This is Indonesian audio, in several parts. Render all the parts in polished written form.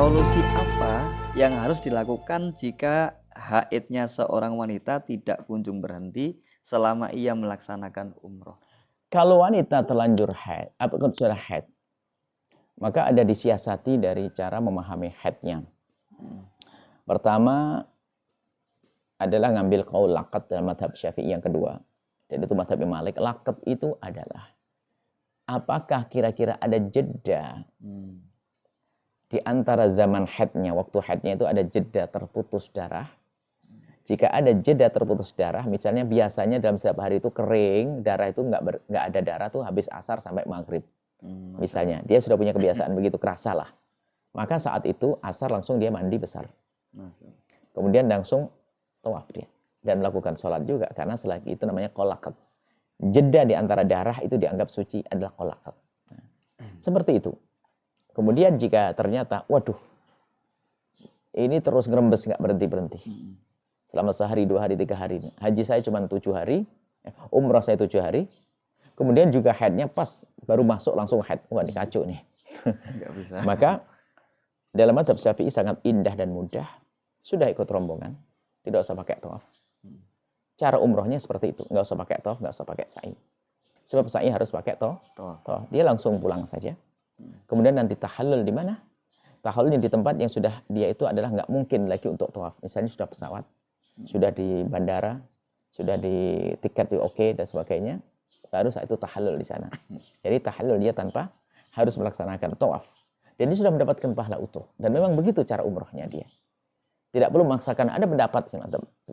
Solusi apa yang harus dilakukan jika haidnya seorang wanita tidak kunjung berhenti selama ia melaksanakan umroh? Kalau wanita terlanjur haid, sudah haid, maka ada disiasati dari cara memahami haidnya. Pertama adalah ngambil qaul laqat dalam madhab Syafi'i yang kedua. Dan itu madhab Imam Malik. Laqat itu adalah apakah kira-kira ada jeda di antara zaman haidnya, waktu haidnya itu ada jeda terputus darah. Jika ada jeda terputus darah, misalnya biasanya dalam setiap hari itu kering, darah itu nggak ada darah tuh habis asar sampai maghrib. Misalnya, dia sudah punya kebiasaan begitu, kerasa lah. Maka saat itu asar langsung dia mandi besar. Kemudian langsung tawaf dia. Dan melakukan sholat juga, karena selagi itu namanya qolaqat. Jeda di antara darah itu dianggap suci adalah qolaqat. Seperti itu. Kemudian jika ternyata, waduh, ini terus ngerembes nggak berhenti-berhenti. Selama sehari, 2 hari, 3 hari. Haji saya cuma 7 hari, umrah saya 7 hari. Kemudian juga haidnya pas, baru masuk langsung haid. Wah, ini kacau nih. Nggak bisa. Maka dalam madhab Syafi'i sangat indah dan mudah. Sudah ikut rombongan, tidak usah pakai tawaf. Cara umrohnya seperti itu. Nggak usah pakai tawaf, nggak usah pakai sa'i. Sebab sa'i harus pakai tawaf. Dia langsung pulang saja. Kemudian nanti tahallul di mana? Tahallulnya di tempat yang sudah dia itu adalah nggak mungkin lagi untuk tawaf. Misalnya sudah pesawat, sudah di bandara, sudah di tiket di oke dan sebagainya. Baru saat itu tahallul di sana. Jadi tahallul dia tanpa harus melaksanakan tawaf. Dan dia sudah mendapatkan pahala utuh. Dan memang begitu cara umrohnya dia. Tidak perlu memaksakan. Ada pendapat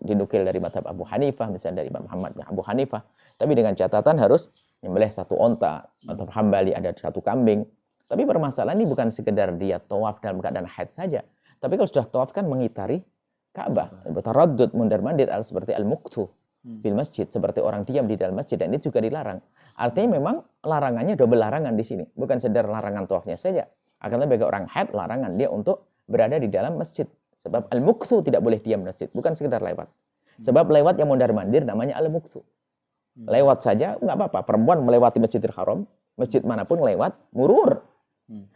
dinukil dari madhab Abu Hanifah, misalnya dari Imam Muhammad bin Abu Hanifah. Tapi dengan catatan harus menyembelih 1 onta, atau Hambali ada 1 kambing. Tapi permasalahan ini bukan sekedar dia tawaf dalam keadaan haid saja. Tapi kalau sudah tawaf kan mengitari Ka'bah. Taraddud, mundar-mandir seperti al-muqtu fil masjid, seperti orang diam di dalam masjid, dan itu juga dilarang. Artinya memang larangannya double larangan di sini, bukan sekedar larangan tawafnya saja. Akan tetapi bagi orang haid larangan dia untuk berada di dalam masjid. Sebab al-muqtu tidak boleh diam di masjid, bukan sekedar lewat. Sebab lewat yang mundar-mandir namanya al-muqtu. Lewat saja nggak apa-apa. Perempuan melewati Masjidil Haram, masjid manapun lewat, murur.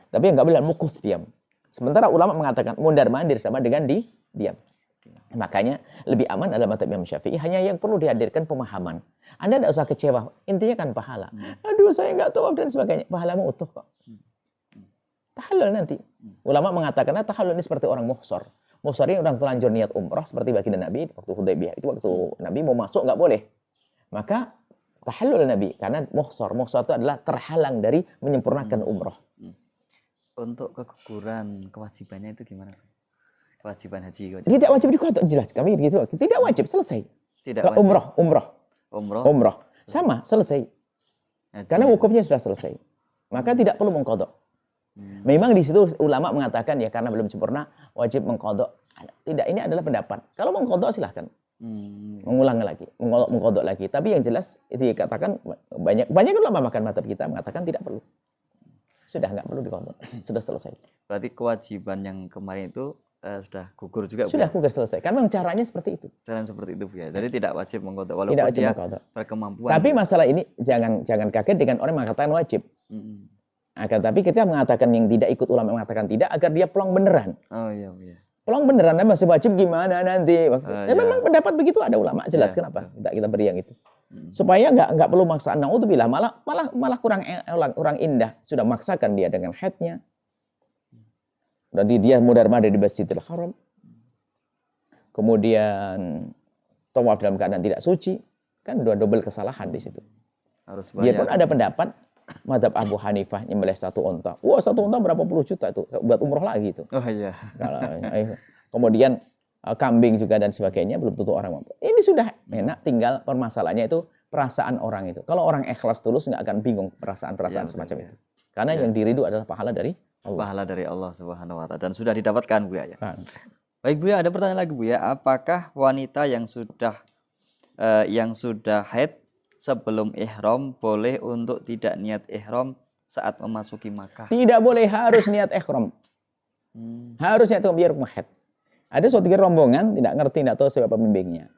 Tapi nggak boleh al-muqtu diam. Sementara ulama mengatakan mundar-mandir sama dengan diam. Makanya lebih aman adalah madhab Imam Syafi'i, hanya yang perlu dihadirkan pemahaman. Anda tidak usah kecewa, intinya kan pahala. Aduh, saya nggak tahu dan sebagainya. Pahalamu utuh kok. Tahallul nanti. Ulama mengatakan tahallul ini seperti orang muhsor. Muhsor ini orang telanjur niat umrah seperti baginda Nabi waktu Hudaybiyah. Itu waktu Nabi mau masuk nggak boleh. Maka tahallul Nabi karena muhsor. Muhsor itu adalah terhalang dari menyempurnakan umrah. Untuk keguguran kewajibannya itu gimana? Kewajiban haji. Tidak wajib diqadha, jelas kami begitu. Tidak wajib, selesai. Tidak wajib. Umrah. Sama, selesai. Haji. Karena wukufnya sudah selesai. Maka tidak perlu mengqadha. Memang di situ ulama mengatakan ya karena belum sempurna wajib mengqadha. Tidak, ini adalah pendapat. Kalau mengqadha silahkan. Mengulang lagi, mengqadha lagi. Tapi yang jelas itu dikatakan banyak ulama makan madhab kita mengatakan tidak perlu. Sudah nggak perlu diqadha. Sudah selesai. Berarti kewajiban yang kemarin itu sudah gugur juga, sudah gugur selesai. Karena memang caranya seperti itu. Caranya seperti itu, Bu ya. Jadi tidak wajib mengqadha walaupun tidak wajib dia berkemampuan. Tapi masalah ini jangan kaget dengan orang mengatakan wajib. Akan tapi kita mengatakan yang tidak ikut ulama mengatakan tidak agar dia pelong beneran. Oh iya, Bu ya. Pelong beneran masih wajib gimana nanti? Memang pendapat begitu ada ulama jelas kenapa kita beri yang itu. Supaya nggak perlu maksaan. Naudzubillah malah kurang indah. Sudah maksakan dia dengan haidnya. Berarti dia mundar-mandir di Masjidil Haram. Kemudian tawaf dalam keadaan tidak suci. Kan dua double kesalahan di situ. Harus bayar. Biarpun ada pendapat madhab Abu Hanifah nyembelih 1 onta. Wah, 1 onta berapa puluh juta itu buat umroh lagi itu. Oh iya. Kemudian kambing juga dan sebagainya belum tentu orang mampu. Ini sudah enak, tinggal permasalahannya itu perasaan orang itu. Kalau orang ikhlas tulus nggak akan bingung perasaan-perasaan semacam itu. Karena yang diridu adalah pahala dari Allah. Pahala dari Allah Subhanahu wa taala dan sudah didapatkan, Bu ya. Baik, Bu ya, ada pertanyaan lagi, Bu ya. Apakah wanita yang sudah haid sebelum ihram boleh untuk tidak niat ihram saat memasuki Makkah? Tidak boleh, harus niat ihram. Harus niat biar haid. Ada suatu rombongan tidak ngerti, tidak tahu siapa pembimbingnya.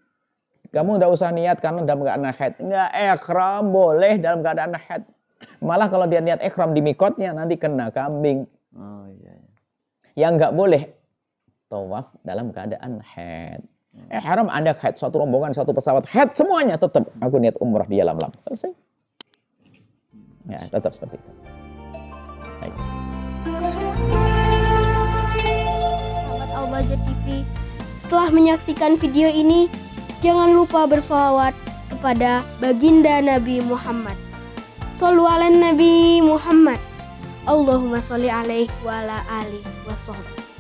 Kamu tidak usah niat karena dalam keadaan haid. Enggak, ihram boleh dalam keadaan haid. Malah kalau dia niat ihram di mikotnya nanti kena kambing. Oh iya. Yang nggak boleh tawaf dalam keadaan haid. Haram Anda haid, satu rombongan, satu pesawat haid semuanya, tetap aku niat umrah di alam-alam. Selesai. Ya, tetap seperti itu. Baik. Sahabat Al-Bahjah TV, setelah menyaksikan video ini, jangan lupa bersolawat kepada baginda Nabi Muhammad. Shollu ala Nabi Muhammad. Allahumma sholli alaihi wa ala alihi wa sahbihi.